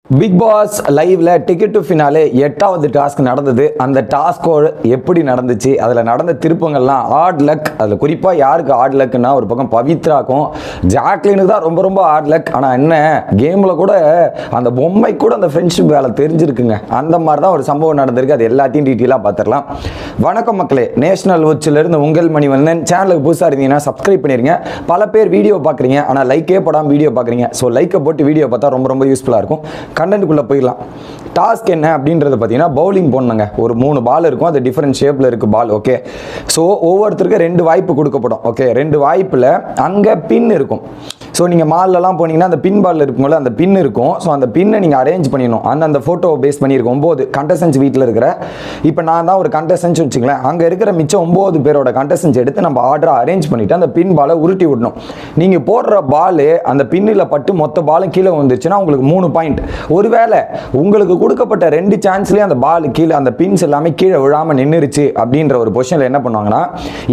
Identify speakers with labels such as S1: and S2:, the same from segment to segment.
S1: Big pass லைவ்ல ticket to finale 8வது task நடந்தது. அந்த டாஸ்கோடு எப்படி நடந்துச்சு, அதில் நடந்த திருப்பங்கள்லாம் ஆட் லக். அதில் குறிப்பாக யாருக்கு ஆட் லக்னா, ஒரு பக்கம் பவித்ராக்கும் ஜாக்லினுக்கு தான் ரொம்ப ரொம்ப ஆட் லக். ஆனால் என்ன, கேமில் கூட அந்த பொம்மை கூட அந்த ஃப்ரெண்ட்ஷிப் வேலை தெரிஞ்சிருக்குங்க. அந்த மாதிரி தான் ஒரு சம்பவம் நடந்திருக்கு. அது எல்லாத்தையும் டீட்டெயிலாக பார்த்துடலாம். வணக்கம் மக்களே, நேஷனல் வாட்சிலிருந்து உங்கள் மணிவண்ணன். சேனலுக்கு புதுசாக இருந்தீங்கன்னா சப்ஸ்கிரைப் பண்ணிருங்க. பல பேர் வீடியோ பார்க்குறீங்க, ஆனால் லைக்கே போடாமல் வீடியோ பார்க்குறீங்க. ஸோ லைக்கை போட்டு வீடியோ பார்த்தா ரொம்ப ரொம்ப யூஸ்ஃபுல்லாக இருக்கும். கண்டென்ட்டுக்குள்ளே போயிடலாம். டாஸ்க் என்ன அப்படின்றத பார்த்தீங்கன்னா, பவுலிங் போடணுங்க. ஒரு 3 பால் இருக்கும், அது டிஃப்ரெண்ட் ஷேப்பில் இருக்குது பால். ஓகே, ஸோ ஒவ்வொருத்தருக்கு 2 வாய்ப்பு கொடுக்கப்படும். ஓகே, 2 வாய்ப்பில் அங்கே பின் இருக்கும். ஸோ நீங்கள் மால்லலாம் போனீங்கன்னா அந்த பின் பால் இருக்கும்போது அந்த பின் இருக்கும். ஸோ அந்த பின்னை நீங்கள் அரேஞ்ச் பண்ணிடணும். அந்த ஃபோட்டோவை பேஸ் பண்ணியிருக்கோம். 9 கண்டஸ்டன்ஸ் வீட்டில் இருக்கிற, இப்போ நான் தான் ஒரு கண்டஸ்டன்ஸ் வச்சுங்களேன், அங்கே இருக்கிற மிச்சம் 9 பேரோட கண்டஸ்டன்ஸ் எடுத்து நம்ம ஆர்டராக அரேஞ்ச் பண்ணிவிட்டு அந்த பின் பாலை உருட்டி விடணும். நீங்கள் போடுற பால் அந்த பின்னில் பட்டு மொத்த பாலும் கீழே வந்துருச்சுன்னா உங்களுக்கு 3 பாயிண்ட். ஒருவேளை உங்களுக்கு கொடுக்கப்பட்ட 2 சான்ஸ்லேயே அந்த பால் கீழே, அந்த பின்ஸ் எல்லாமே கீழே விழாமல் நின்றுச்சு அப்படின்ற ஒரு பொசிஷனில் என்ன பண்ணுவாங்கன்னா,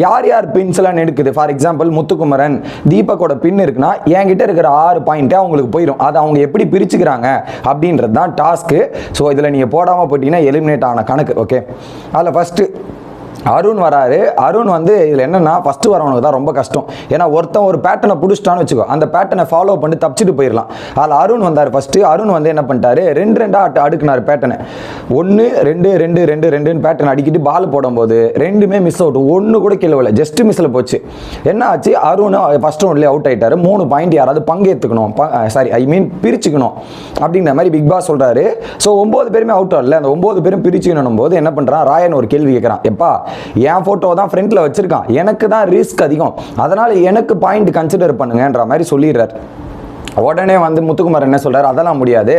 S1: யார் யார் பின்ஸ் எல்லாம் எடுக்குது, ஃபார் எக்ஸாம்பிள் முத்துக்குமரன் தீபக்கோட பின் இருக்குன்னா என்கிட்ட இருக்கிற 6 பாயிண்ட்டே அவங்களுக்கு போயிடும். அதை அவங்க எப்படி பிரிச்சுக்கிறாங்க அப்படின்றது தான் டாஸ்க்கு. ஸோ இதில் நீங்கள் போடாமல் போட்டிங்கன்னா எலிமினேட் ஆன கணக்கு. ஓகே, அதில் ஃபஸ்ட்டு அருண் வராரு. அருண் வந்து இதில் என்னென்னா, ஃபஸ்ட்டு வரவனுக்கு தான் ரொம்ப கஷ்டம். ஏன்னா ஒருத்தன் ஒரு பேட்டர்னை பிடிச்சிட்டான்னு வச்சுக்கோ, அந்த பேட்டர்னை ஃபாலோ பண்ணி தப்பிச்சுட்டு போயிடலாம். அதில் அருண் வந்தார் ஃபஸ்ட்டு. அருண் வந்து என்ன பண்ணிட்டாரு, 2 அடுக்குனார் பேட்டர்னை. 1 2 2 2 2 பேட்டர்ன் அடிக்கிட்டு பால் போடும்போது 2மே மிஸ் அவுட். 1 கூட கீழே இல்லை, ஜஸ்ட் மிஸ்ஸில் போச்சு. என்ன ஆச்சு, அருண் ஃபஸ்ட் ரவுண்ட்லேயே அவுட் ஆகிட்டார். 3 பாயிண்ட் யாராவது பங்கேற்றுக்கணும், பிரிச்சுக்கணும் அப்படின்ற மாதிரி பிக் பாஸ் சொல்கிறாரு. ஸோ 9 பேருமே அவுட் ஆகல. அந்த 9 பேரும் பிரிச்சுக்கணும் போது என்ன பண்ணுறான், ராயன் ஒரு கேள்வி கேட்குறான். எப்பா, என் போட்டோ தான் ஃப்ரண்ட்ல வச்சிருக்கான், எனக்கு தான் ரிஸ்க் அதிகம், அதனால எனக்கு பாயிண்ட் கன்சிடர் பண்ணுங்கன்ற மாதிரி சொல்லிடுறாரு. உடனே வந்து முத்துக்குமார் என்ன சொல்றாரு, அதெல்லாம் முடியாது,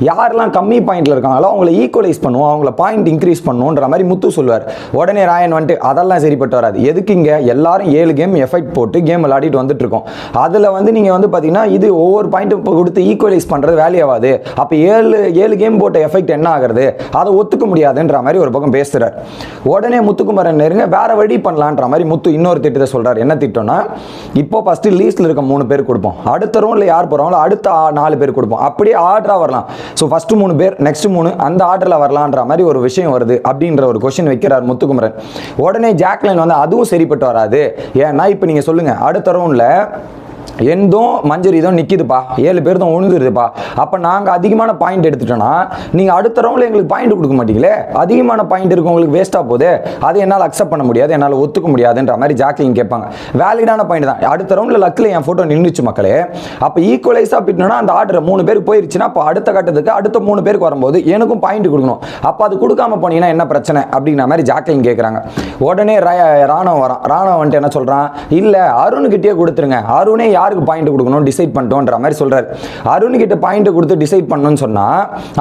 S1: யாரெல்லாம் கம்மி பாயிண்ட்ல இருக்காங்களோ அவங்கள ஈக்குவலைஸ் பண்ணுவோம், அவங்கள பாயிண்ட் இன்க்ரீஸ் பண்ணுன்ற மாதிரி முத்து சொல்வார். உடனே ராயன் வந்துட்டு அதெல்லாம் சரிப்பட்டு வராது, எதுக்கு இங்கே எல்லாரும் 7 கேம் எஃபெக்ட் போட்டு கேம் விளையாடிட்டு வந்துட்டு இருக்கோம், அதில் வந்து நீங்கள் வந்து பார்த்தீங்கன்னா இது ஒவ்வொரு பாயிண்ட்டும் கொடுத்து ஈக்குவலைஸ் பண்ணுறது வேல்யூ ஆகாது, அப்போ 7 கேம் போட்ட எஃபெக்ட் என்ன ஆகுறது, அதை ஒத்துக்க முடியாதுன்ற மாதிரி ஒரு பக்கம் பேசுகிறார். உடனே முத்துக்குமாரன் நெருங்க வேற வழி பண்ணலான்ற மாதிரி முத்து இன்னொரு திட்டத்தை சொல்கிறார். என்ன திட்டம்னா, இப்போ ஃபஸ்ட்டு லீஸ்ட்டில் இருக்க 3 பேர் கொடுப்போம், அடுத்த ரவுண்டில் யார் போகிறாங்களோ அடுத்த 4 பேர் கொடுப்போம், அப்படியே ஆர்டராக வரலாம். ஸோ ஃபஸ்ட்டு 3 பேர், நெக்ஸ்ட் 3 அந்த ஆர்டரில் வரலான்ற மாதிரி ஒரு விஷயம் வருது அப்படின்ற ஒரு கொஸ்டின் வைக்கிறார் முத்துக்குமரன். உடனே ஜாக்லின் வந்து அதுவும் சரிப்பட்டு வராது, ஏன்னா இப்போ நீங்கள் சொல்லுங்கள், அடுத்த ரவுண்டில் எந்தும் மஞ்சரி தான் நிற்கிதுப்பா, 7 பேர் தான் ஒழுங்குதுப்பா, அப்போ நாங்கள் அதிகமான பாயிண்ட் எடுத்துட்டோன்னா நீங்கள் அடுத்த ரவுண்டில் எங்களுக்கு பாயிண்ட் கொடுக்க மாட்டீங்களே, அதிகமான பாயிண்ட் இருக்கு உங்களுக்கு வேஸ்ட்டாக போகுது, அதை என்னால் அக்செப்ட் பண்ண முடியாது, என்னால் ஒத்துக்க முடியாதுன்ற மாதிரி ஜாக்லின் கேட்பாங்க. வேலிடான பாயிண்ட் தான். அடுத்த ரவுண்டில் லக்கில் என் ஃபோட்டோ நின்றுச்சு மக்களே, அப்போ ஈக்குவலைஸாக பிட்டோன்னா அந்த ஆர்டர் 3 பேருக்கு போயிருச்சுன்னா அப்போ அடுத்த கட்டத்துக்கு அடுத்த 3 பேருக்கு வரும்போது எனக்கும் பாயிண்ட் கொடுக்கணும், அப்போ அது கொடுக்காம போனீங்கன்னா என்ன பிரச்சனை அப்படின்ற மாதிரி ஜாக்லின் கேட்குறாங்க. உடனே ராணவ் வரான். ராணவ் வந்துட்டு என்ன சொல்கிறான், இல்லை அருணுக்கிட்டே கொடுத்துருங்க, அருணே யாருக்கு பாயிண்ட் கொடுக்கணும் டிசைட் பண்ணிட்டோன்ற மாதிரி சொல்றாரு. அருண் கிட்ட பாயிண்ட் கொடுத்து டிசைட் பண்ணணும்னு சொன்னா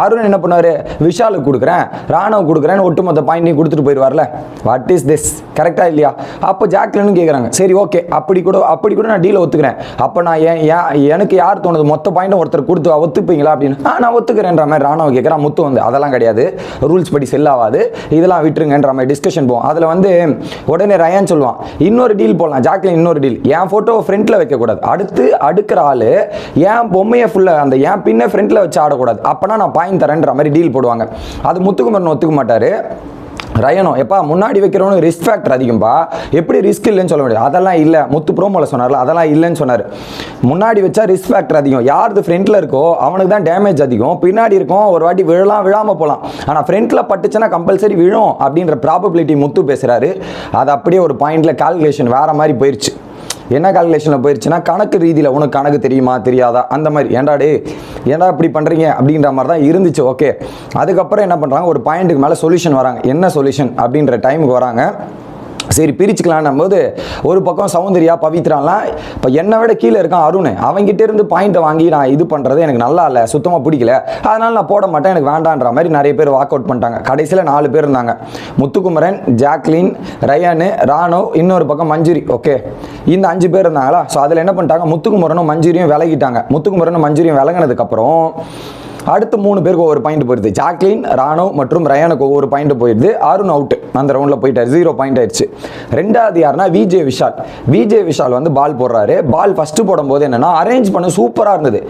S1: அருண் என்ன பண்ணுவாரு, விஷாலுக்கு கொடுக்குறேன், ராணவ் கொடுக்குறேன்னு ஒட்டுமொத்த பாயிண்டையும் கொடுத்துட்டு போயிடுவார்ல. வாட் இஸ் திஸ், கரெக்டா இல்லையா? அப்போ ஜாக்லினும் கேட்குறாங்க, சரி ஓகே, அப்படி கூட நான் டீலை ஒத்துக்கிறேன், அப்போ நான் எனக்கு யார் தோணுது மொத்த பாயிண்ட்டும் ஒருத்தர் கொடுத்து ஒத்துப்பீங்களா அப்படின்னு, நான் ஒத்துக்கிறேன்ற மாதிரி ராணவ் கேட்குறான். முத்து வந்து அதெல்லாம் கிடையாது, ரூல்ஸ் படி செல்லாவாது, இதெல்லாம் விட்டுருங்கன்ற மாதிரி டிஸ்கஷன் போகும். அதில் வந்து உடனே ரயான் சொல்லுவான், இன்னொரு டீல் போடலாம் ஜாக்லின், இன்னொரு டீல், என் ஃபோட்டோ ஃப்ரண்ட்டில் வைக்கக்கூடாது, அடுத்து அடுக்கிற ஆளு என் பொம்மையை ஃபுல்லாக அந்த என் பின்ன ஃப்ரண்ட்டில் வச்சு ஆடக்கூடாது, அப்போனா நான் பாயிண்ட் தரேன்ற மாதிரி டீல் போடுவாங்க. அது முத்துக்குமரன் ஒத்துக்க மாட்டார். ரயனோ, எப்பா முன்னாடி வைக்கிறவனு ரிஸ்க் ஃபேக்டர் அதிகம்பா, எப்படி ரிஸ்க் இல்லைன்னு சொல்ல முடியாது, அதெல்லாம் இல்லை, முத்து ப்ரோமோவில் சொன்னார்ல, அதெல்லாம் இல்லைன்னு சொன்னார். முன்னாடி வச்சா ரிஸ்க் ஃபேக்டர் அதிகம், யாருக்கு ஃப்ரண்ட்டில் இருக்கோ அவனுக்கு தான் டேமேஜ் அதிகம், பின்னாடி இருக்கும் ஒரு வாட்டி விழாமல் போகலாம், ஆனால் ஃப்ரண்ட்டில் பட்டுச்சுன்னா கம்பல்சரி விழும் அப்படின்ற ப்ராபபிலிட்டி முத்து பேசுகிறாரு. அது அப்படியே ஒரு பாயிண்டில் கால்குலேஷன் வேறு மாதிரி போயிடுச்சு. என்ன கால்குலேஷனில் போயிடுச்சுன்னா, கணக்கு ரீதியில் உனக்கு கணக்கு தெரியுமா தெரியாதா அந்த மாதிரி, ஏன்டா இப்படி பண்ணுறீங்க அப்படின்ற மாதிரி தான் இருந்துச்சு. ஓகே, அதுக்கப்புறம் என்ன பண்ணுறாங்க, ஒரு பாயிண்ட்டுக்கு மேலே சொல்யூஷன் வராங்க. என்ன சொல்யூஷன் அப்படின்ற டைமுக்கு வராங்க. சரி பிரிச்சுக்கலாம் போது ஒரு பக்கம் சௌந்தர்யா பவித்ராலாம், இப்போ என்னை விட கீழே இருக்கான் அருண், அவங்ககிட்ட இருந்து பாயிண்ட்டை வாங்கி நான் இது பண்ணுறது எனக்கு நல்லா இல்லை, சுத்தமாக பிடிக்கல, அதனால் நான் போட மாட்டேன், எனக்கு வேண்டான்ற மாதிரி நிறைய பேர் வாக் அவுட் பண்ணிட்டாங்க. கடைசியில் 4 பேர் இருந்தாங்க, முத்துக்குமரன், ஜாக்லின், ரயானு, ராணவ், இன்னொரு பக்கம் மஞ்சுரி. ஓகே, இந்த 5 பேர் இருந்தாங்களா. ஸோ அதில் என்ன பண்ணிட்டாங்க, முத்துக்குமரனும் மஞ்சுரியும் விலகிட்டாங்க. முத்துக்குமரனும் மஞ்சுரியும் விலகினதுக்கப்புறம் அடுத்து 3 பேருக்கு ஒவ்வொரு பாயிண்ட் போயிடுது. ஜாக்லின், ராணவ் மற்றும் ரயானுக்கு ஒவ்வொரு பாயிண்ட் போயிடுது. அருண் அவுட், அந்த ரவுண்டில் போயிட்டார், 0 பாயிண்ட் ஆயிடுச்சு. ரெண்டாவது யாருன்னா விஜய் விஷால். விஜய் விஷால் வந்து பால் போடுறாரு. பால் ஃபஸ்ட்டு போடும்போது என்னன்னா அரேஞ்ச் பண்ண சூப்பராக இருந்தது.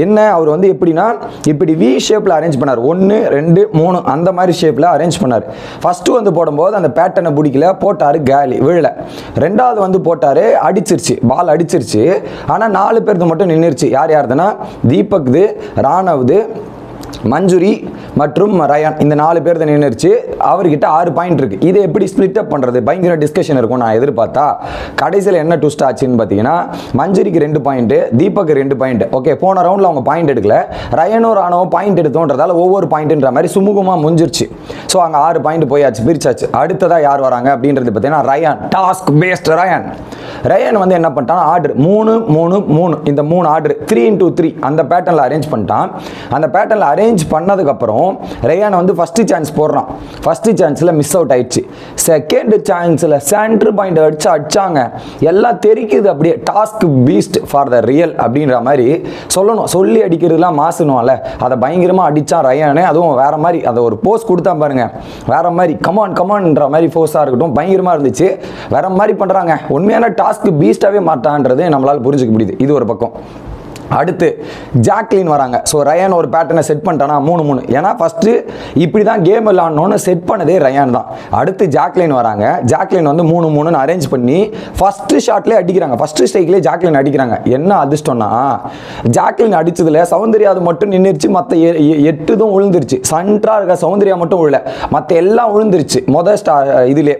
S1: என்ன அவர் வந்து எப்படின்னா இப்படி வி ஷேப்பில் அரேஞ்ச் பண்ணார், 1 2 3 அந்த மாதிரி ஷேப்பில் அரேஞ்ச் பண்ணார். ஃபஸ்ட்டு வந்து போடும்போது அந்த பேட்டர்னை பிடிக்கல, போட்டார், காலி, விழல. ரெண்டாவது வந்து போட்டார், அடிச்சிருச்சு, பால் அடிச்சிருச்சு. ஆனால் 4 பேருக்கு மட்டும் நின்றுச்சு. யார் யாருதுன்னா தீபக்து, ராணவ்து, மஞ்சுரி மற்றும் ரயான், இந்த 4 பேர் தான் நின்றுச்சு. அவர்கிட்ட 6 பாயிண்ட் இருக்கு. இதை எப்படி ஸ்பிளிட் அப் பண்றது, பயங்கர டிஸ்கஷன் இருக்கும். நான் எதிர்பார்த்தா கடைசியில் என்ன ட்விஸ்ட் ஆச்சுன்னு பார்த்தீங்கன்னா மஞ்சுரிக்கு 2 பாயிண்ட், தீபக் 2 பாயிண்ட். ஓகே, போன ரவுண்டில் அவங்க பாயிண்ட் எடுக்கல, ரயனும் ராணுவம் பாயிண்ட் எடுத்தோன்றதால ஒவ்வொரு பாயிண்ட்ன்ற மாதிரி சுமூகமாக முடிஞ்சிருச்சு. ஸோ அங்கே 6 பாயிண்ட் போயாச்சு, பிரிச்சாச்சு. அடுத்ததாக யார் வராங்க அப்படின்றது பார்த்தீங்கன்னா Ryan, task based Ryan. Ryan வந்து என்ன பண்ணிட்டான், ஆர்டர் 3 3 3 இந்த 3 ஆர்டர் 3 into 3 அந்த பேட்டர்னில் அரேஞ்ச் பண்ணிட்டான். அந்த பேட்டர்னில் அரேஞ்ச் பண்ணதுக்கப்புறம் ரயான் வந்து ஃபர்ஸ்ட் சான்ஸ் போடுறான். ஃபர்ஸ்ட் சான்ஸில் மிஸ் அவுட் ஆயிடுச்சு. செகண்ட் சான்ஸில் சென்டர் பாயிண்ட் அடிச்சாங்க. எல்லாம் தெரிக்குது அப்படியே. Task Beast for the real அப்படின்ற மாதிரி சொல்லணும். சொல்லி அடிக்கிறதுலாம் மாசணும்ல, அதை பயங்கரமாக அடித்தான் ரயானு. அதுவும் வேற மாதிரி அதை ஒரு போஸ் கொடுத்தா பாருங்க, வேற மாதிரி கமான் கமான்ன்ற மாதிரி போஸாக இருக்கட்டும், பயங்கரமாக இருந்துச்சு. வேற மாதிரி பண்ணுறாங்க. உண்மையான டாஸ்க் பீஸ்டாகவே மாட்டான்றது நம்மளால் புரிஞ்சுக்க முடியுது. இது ஒரு பக்கம். அடுத்து ஜாக்லின் வராங்க. ஸோ ரயான் ஒரு பேட்டர்னை செட் பண்ணிட்டானா 3 3. ஏன்னா ஃபஸ்ட்டு இப்படி தான் கேம் விளாட்ணுன்னு செட் பண்ணதே ரயான் தான். அடுத்து ஜாக்லின் வராங்க. ஜாக்லின் வந்து 3 3ன்னு அரேஞ்ச் பண்ணி ஃபஸ்ட்டு ஷாட்லேயே அடிக்கிறாங்க. ஃபஸ்ட்டு ஸ்ட்ரைக்லேயே ஜாக்லின் அடிக்கிறாங்க. என்ன அதிர்ஷ்டம்னா ஜாக்லின் அடித்ததில் சௌந்தர்யா அது மட்டும் நின்றுச்சு, மற்ற 8 தான் விழுந்துருச்சு. சென்ட்ராக இருக்க சௌந்தர்யா மட்டும் விழல, மற்ற எல்லாம் விழுந்துருச்சு மொதல் இதிலே.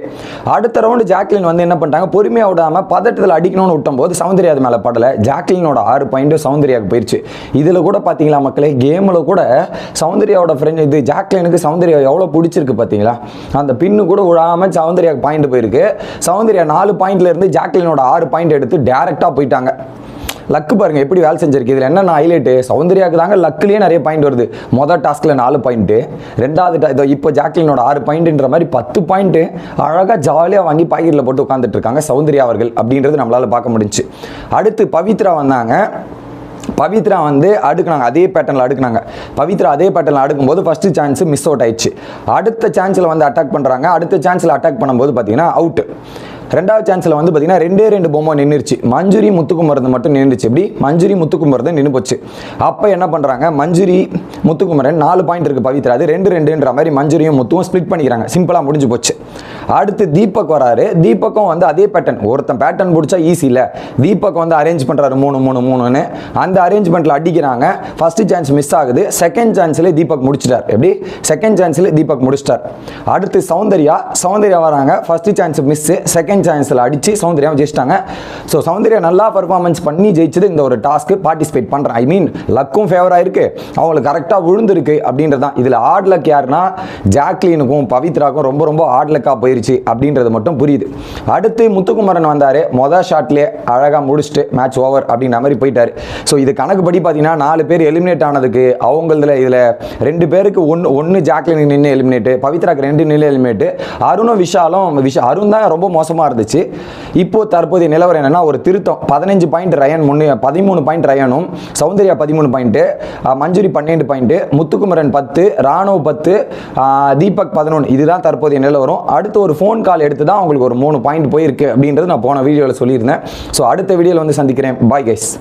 S1: அடுத்த ரவுண்டு ஜாக்லின் வந்து என்ன பண்ணிட்டாங்க, பொறுமையாக விடாமல் பதட்டத்தில் அடிக்கணும்னு விட்டும் போது சௌந்தர்யா அது மேலே படலை. ஜாக்லினோட 6 பாயிண்ட் சௌந்தர்யாவுக்கு போயிடுச்சு. இதில் கூட பார்த்தீங்களா மக்களே, கேமில் கூட சௌந்தர்யாவோட ஃப்ரெண்ட் இது ஜாக்லினுக்கு சௌந்தர்யா எவ்வளோ பிடிச்சிருக்கு பார்த்தீங்களா. அந்த பின்னு கூட விழாமல் சௌந்தர்யாவுக்கு பாயிண்ட் போயிருக்கு. சௌந்தர்யா 4 பாயிண்ட்ல இருந்து ஜாக்லினோட 6 பாயிண்ட் எடுத்து டேரெக்டாக போயிட்டாங்க. லக்கு பாருங்க எப்படி வேலை செஞ்சிருக்கு. இதில் என்னென்ன ஹைலைட்டு, சௌந்தர்யாவுக்கு தாங்க லக்குலேயே நிறைய பாயிண்ட் வருது. மொதல் டாஸ்கில் 4 பாயிண்ட்டு, ரெண்டாவது இப்போ ஜாக்லினோட 6 பாயிண்ட்ன்ற மாதிரி 10 பாயிண்ட்டு அழகாக ஜாலியாக வாங்கி பாக்கெட்டில் போட்டு உட்காந்துட்டு இருக்காங்க சௌந்தர்யா அவர்கள் அப்படின்றது நம்மளால் பார்க்க முடிஞ்சுச்சு. அடுத்து பவித்ரா வந்தாங்க. பவித்ரா வந்து அடுக்குனாங்க, அதே பேட்டர்னில் அடுக்குனாங்க. பவித்ரா அதே பேட்டர்னில் அடுக்கும்போது ஃபஸ்ட்டு சான்ஸ் மிஸ் அவுட் ஆயிடுச்சு. அடுத்த சான்ஸில் வந்து அட்டாக் பண்ணுறாங்க. அடுத்த சான்ஸில் அட்டாக் பண்ணும்போது பார்த்தீங்கன்னா அவுட்டு. ரெண்டாவது சான்ஸில் வந்து பார்த்தீங்கன்னா 2 பொம்மை நின்றுச்சு. மஞ்சுரி முத்துக்குமரன் மட்டும் நின்றுச்சு. எப்படி மஞ்சுரி முத்துக்குமரன் நின்று போச்சு. அப்போ என்ன பண்ணுறாங்க, மஞ்சுரி முத்துக்குமரன் 4 பாயிண்ட் இருக்குது பவித்ரா, அது 2 2ன்ற மாதிரி மஞ்சுரியும் முத்துவும் ஸ்ப்ளிட் பண்ணிக்கிறாங்க. சிம்பிளாக முடிஞ்சு போச்சு. அடுத்து தீபக் வராரு. தீபக்கும் வந்து அதே பேட்டர்ன், ஒருத்தன் பேட்டர்ன் பிடிச்சா ஈஸி இல்லை. தீபக் வந்து அரேஞ்ச் பண்ணுறாரு 3 3 3ன்னு. அந்த அரேஞ்ச்மெண்ட்டில் அடிக்கிறாங்க. ஃபர்ஸ்ட் சான்ஸ் மிஸ் ஆகுது. செகண்ட் சான்ஸில் தீபக் முடிச்சிட்டார். எப்படி செகண்ட் சான்ஸில் தீபக் முடிச்சிட்டார். அடுத்து சௌந்தர்யா வராங்க. ஃபர்ஸ்ட் சான்ஸ் மிஸ், செகண்ட் சான்ஸில் அடித்து சௌந்தர்யாவை ஜெயிச்சிட்டாங்க. ஸோ சௌந்தர்யா நல்லா பர்ஃபார்மன்ஸ் பண்ணி ஜெயிச்சது இந்த ஒரு டாஸ்க்கு பார்ட்டிசிபேட் பண்ணுறேன். ஐ மீன் லக்கும் ஃபேவராக இருக்குது, அவங்களுக்கு கரெக்டாக விழுந்துருக்கு அப்படின்றது தான். இதில் ஹார்ட் லக் யாருன்னா ஜாக்லினுக்கும் பவித்ராக்கும் ரொம்ப ரொம்ப ஹார்ட் லக்காக போயிருச்சு அப்படின்றது மட்டும் புரியுது. அடுத்து முத்துக்குமரன் வந்தார். மொதல் ஷாட்லேயே அழகாக முடிச்சுட்டு மேட்ச் ஓவர் அப்படின்ற மாதிரி போயிட்டார். ஸோ இது கணக்குப்படி பார்த்தீங்கன்னா 4 பேர் எலிமினேட் ஆனதுக்கு அவங்களதுல இதில் 2 பேருக்கு ஒன்று ஜாக்லினுக்கு நின்று எலிமினேட்டு, பவித்ராக்கு 2 நின்று எலிமினேட்டு, அருணும் விஷாலும் அருண் தான் ரொம்ப மோசமாக இருந்துச்சு. இப்போ தற்போதைய நிலவரம் என்னன்னா ஒரு திருத்தம், 15 பாயிண்ட் ரயன் 13 பாயிண்ட் ரயனும், சௌந்தர்யா 13 பாயிண்ட், மஞ்சுரி 12 பாயிண்ட், முத்துக்குமரன் 10, ராணுவ 10, தீபக் 11. இதுதான் தற்போதைய நிலவரம். அடுத்து ஒரு ஃபோன் கால் எடுத்து தான் உங்களுக்கு ஒரு 3 பாயிண்ட் போயிருக்கு அப்படின்றது நான் போன வீடியோவில் சொல்லியிருந்தேன். ஸோ அடுத்த வீடியோவில் வந்து சந்திக்கிறேன். Bye guys.